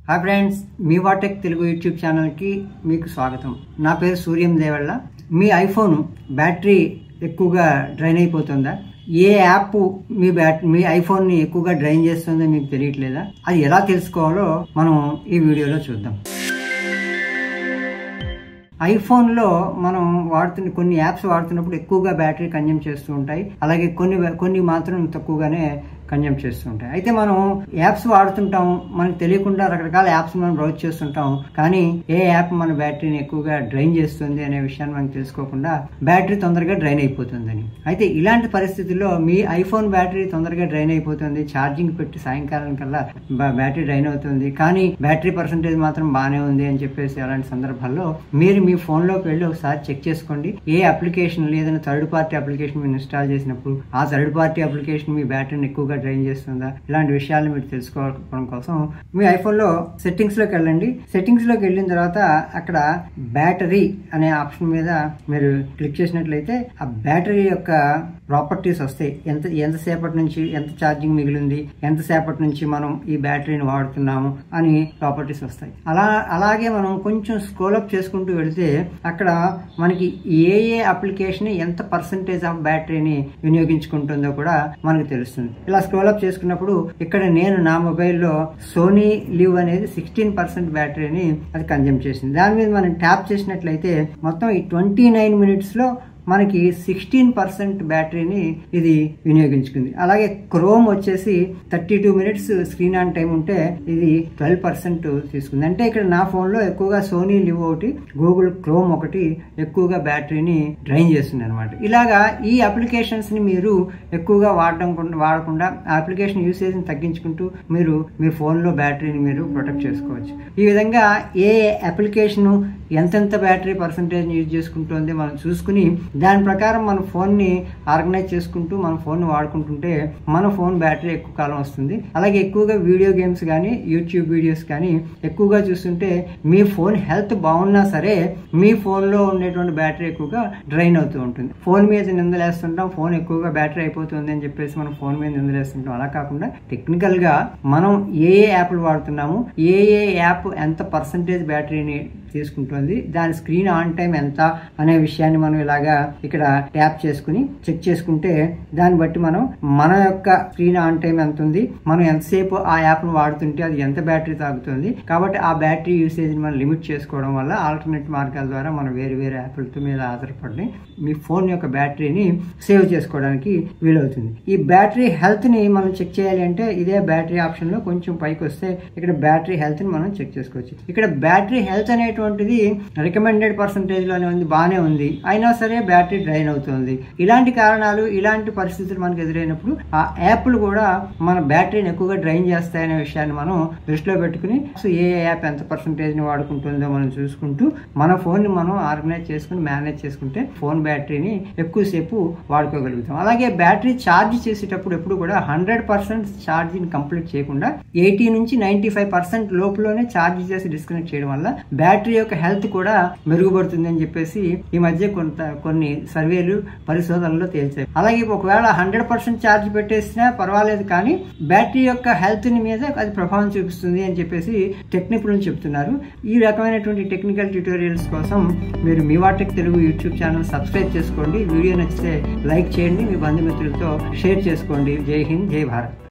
Hi friends, మీ వాటెక్ Telugu YouTube ఛానల్కి మీకు స్వాగతం. నా పేరు సూర్యం దేవళ్ళ. మీ ఐఫోన్ బ్యాటరీ ఎక్కువగా డ్రైన్ అయిపోతుందా? ఏ యాప్ మీ ఐఫోన్ని ఎక్కువగా డ్రైన్ చేస్తుందో మీకు తెలియట్లేదా? అది ఎలా తెలుసుకోవాలో మనం ఈ వీడియోలో చూద్దాం. ఐఫోన్లో మనం వాడుతున్న కొన్ని యాప్స్ వాడుతున్నప్పుడు ఎక్కువగా బ్యాటరీ కన్జ్యూమ్ చేస్తూ ఉంటాయి. అలాగే కొన్ని మాత్రం తక్కువగానే కన్జ్యూమ్ చేస్తూ ఉంటాయి. అయితే మనం యాప్స్ వాడుతుంటాం, మనకు తెలియకుండా రకరకాల యాప్స్ మనం బ్రౌజ్ చేస్తుంటాం. కానీ ఏ యాప్ మన బ్యాటరీని ఎక్కువగా డ్రైన్ చేస్తుంది అనే విషయాన్ని మనం తెలుసుకోకుండా బ్యాటరీ తొందరగా డ్రైన్ అయిపోతుందని. అయితే ఇలాంటి పరిస్థితుల్లో మీ ఐఫోన్ బ్యాటరీ తొందరగా డ్రైన్ అయిపోతుంది, ఛార్జింగ్ పెట్టి సాయంకాలం కల్లా బ్యాటరీ డ్రైన్ అవుతుంది, కానీ బ్యాటరీ పర్సంటేజ్ మాత్రం బాగానే ఉంది అని చెప్పేసి అలాంటి సందర్భాల్లో మీరు మీ ఫోన్లోకి వెళ్ళి ఒకసారి చెక్ చేసుకోండి. ఏ అప్లికేషన్ ఏదైనా థర్డ్ పార్టీ అప్లికేషన్ మీరు ఇన్స్టాల్ చేసినప్పుడు ఆ థర్డ్ పార్టీ అప్లికేషన్ మీ బ్యాటరీని ఎక్కువగా డ్రైన్ చేస్తుందా, ఇలాంటి విషయాలు మీరు తెలుసుకోవడం కోసం మీ ఐఫోన్ లో సెట్టింగ్స్ లోకి వెళ్ళండి. సెట్టింగ్స్ లోకి వెళ్ళిన తర్వాత అక్కడ బ్యాటరీ అనే ఆప్షన్ మీద మీరు క్లిక్ చేసినట్లయితే ఆ బ్యాటరీ యొక్క ప్రాపర్టీస్ వస్తాయి. ఎంతసేపటి నుంచి ఎంత ఛార్జింగ్ మిగిలింది, ఎంతసేపటి నుంచి మనం ఈ బ్యాటరీని వాడుతున్నాము అని ప్రాపర్టీస్ వస్తాయి. అలాగే మనం కొంచెం స్క్రోల్ అప్ చేసుకుంటూ వెళితే అక్కడ మనకి ఏ అప్లికేషన్ ఎంత పర్సంటేజ్ ఆఫ్ బ్యాటరీని వినియోగించుకుంటుందో కూడా మనకు తెలుస్తుంది. ఇలా స్క్రోల్ అప్ చేసుకున్నప్పుడు ఇక్కడ నేను నా మొబైల్లో సోనీ లివ్ అనేది 16% బ్యాటరీని అది కన్జ్యూమ్ చేసింది. దాని మీద మనం ట్యాప్ చేసినట్లయితే మొత్తం ఈ 29 minutes లో మనకి 16% బ్యాటరీని ఇది వినియోగించుకుంది. అలాగే క్రోమ్ వచ్చేసి 32 minutes స్క్రీన్ ఆన్ టైం ఉంటే ఇది 12% తీసుకుంది. అంటే ఇక్కడ నా ఫోన్లో ఎక్కువగా సోనీ లివ్ ఒకటి, గూగుల్ క్రోమ్ ఒకటి ఎక్కువగా బ్యాటరీని డ్రైన్ చేస్తుంది అనమాట. ఇలాగా ఈ అప్లికేషన్స్ ని మీరు ఎక్కువగా వాడకుండా అప్లికేషన్ యూసేజ్ ని తగ్గించుకుంటూ మీరు మీ ఫోన్లో బ్యాటరీని మీరు ప్రొటెక్ట్ చేసుకోవచ్చు. ఈ విధంగా ఏ అప్లికేషన్ ఎంతెంత బ్యాటరీ పర్సంటేజ్ యూజ్ చేసుకుంటుంది మనం చూసుకుని దాని ప్రకారం మన ఫోన్ని ఆర్గనైజ్ చేసుకుంటూ మన ఫోన్ని వాడుకుంటుంటే మన ఫోన్ బ్యాటరీ ఎక్కువ కాలం వస్తుంది. అలాగే ఎక్కువగా వీడియో గేమ్స్ కానీ యూట్యూబ్ వీడియోస్ కానీ ఎక్కువగా చూస్తుంటే మీ ఫోన్ హెల్త్ బాగున్నా సరే మీ ఫోన్లో ఉండేటువంటి బ్యాటరీ ఎక్కువగా డ్రైన్ అవుతూ ఉంటుంది. ఫోన్ మీద నిందలేస్తుంటాం, ఫోన్ ఎక్కువగా బ్యాటరీ అయిపోతుంది అని చెప్పేసి మనం ఫోన్ మీద నిందలేస్తుంటాం. అలా కాకుండా టెక్నికల్గా మనం ఏ యాప్లు వాడుతున్నాము, ఏ యాప్ ఎంత పర్సంటేజ్ బ్యాటరీని తీసుకుంటుంది, దాని స్క్రీన్ ఆన్ టైం ఎంత అనే విషయాన్ని మనం ఇలాగా ఇక్కడ ట్యాప్ చేసుకుని చెక్ చేసుకుంటే దాన్ని బట్టి మనం మన యొక్క స్క్రీన్ ఆన్ టైం ఎంత ఉంది, మనం ఎంతసేపు ఆ యాప్ ను వాడుతుంటే అది ఎంత బ్యాటరీ తాగుతుంది. కాబట్టి ఆ బ్యాటరీ యూసేజ్ ని మనం లిమిట్ చేసుకోవడం వల్ల ఆల్టర్నేట్ మార్గాల ద్వారా మనం వేరే యాప్లతో మీద ఆధారపడి మీ ఫోన్ యొక్క బ్యాటరీని సేవ్ చేసుకోవడానికి వీలవుతుంది. ఈ బ్యాటరీ హెల్త్ ని మనం చెక్ చేయాలి అంటే ఇదే బ్యాటరీ ఆప్షన్ లో కొంచెం పైకి వస్తే ఇక్కడ బ్యాటరీ హెల్త్ ని మనం చెక్ చేసుకోవచ్చు. ఇక్కడ బ్యాటరీ హెల్త్ అనేటువంటిది రికమెండెడ్ పర్సంటేజ్ లోనే ఉంది, బాగానే ఉంది, అయినా సరే బ్యాటరీ డ్రైన్ అవుతుంది. ఇలాంటి కారణాలు, ఇలాంటి పరిస్థితులు మనకు ఎదురైనప్పుడు ఆ యాప్లు కూడా మన బ్యాటరీని ఎక్కువగా డ్రైన్ చేస్తాయనే విషయాన్ని మనం దృష్టిలో పెట్టుకుని ఏ యాప్ ఎంత పర్సంటేజ్ ని వాడుకుంటుందో మనం చూసుకుంటూ మన ఫోన్ ని మనం ఆర్గనైజ్ చేసుకుని మేనేజ్ చేసుకుంటే ఫోన్ బ్యాటరీని ఎక్కువసేపు వాడుకోగలుగుతాం. అలాగే బ్యాటరీ ఛార్జ్ చేసేటప్పుడు ఎప్పుడు కూడా 100% ఛార్జింగ్ కంప్లీట్ చేయకుండా 80 నుంచి 95% లోపులోనే ఛార్జ్ చేసి డిస్కనెక్ట్ చేయడం వల్ల బ్యాటరీ యొక్క హెల్త్ కూడా మెరుగుపడుతుంది అని చెప్పేసి ఈ మధ్య కొన్ని సర్వేలు పరిశోధనలో తేల్చాయి. అలాగే ఒకవేళ 100% ఛార్జ్ పెట్టేసినా పర్వాలేదు, కానీ బ్యాటరీ యొక్క హెల్త్ మీద అది ప్రభావం చూపిస్తుంది అని చెప్పేసి టెక్నికులు చెప్తున్నారు. ఈ రకమైనటువంటి టెక్నికల్ ట్యూటోరియల్స్ కోసం మీరు మీ వాటెక్ తెలుగు యూట్యూబ్ ఛానల్ సబ్స్క్రైబ్ చేసుకోండి. వీడియో నచ్చితే లైక్ చేయండి, మీ బంధుమిత్రులతో షేర్ చేసుకోండి. జై హింద్, జై భారత్.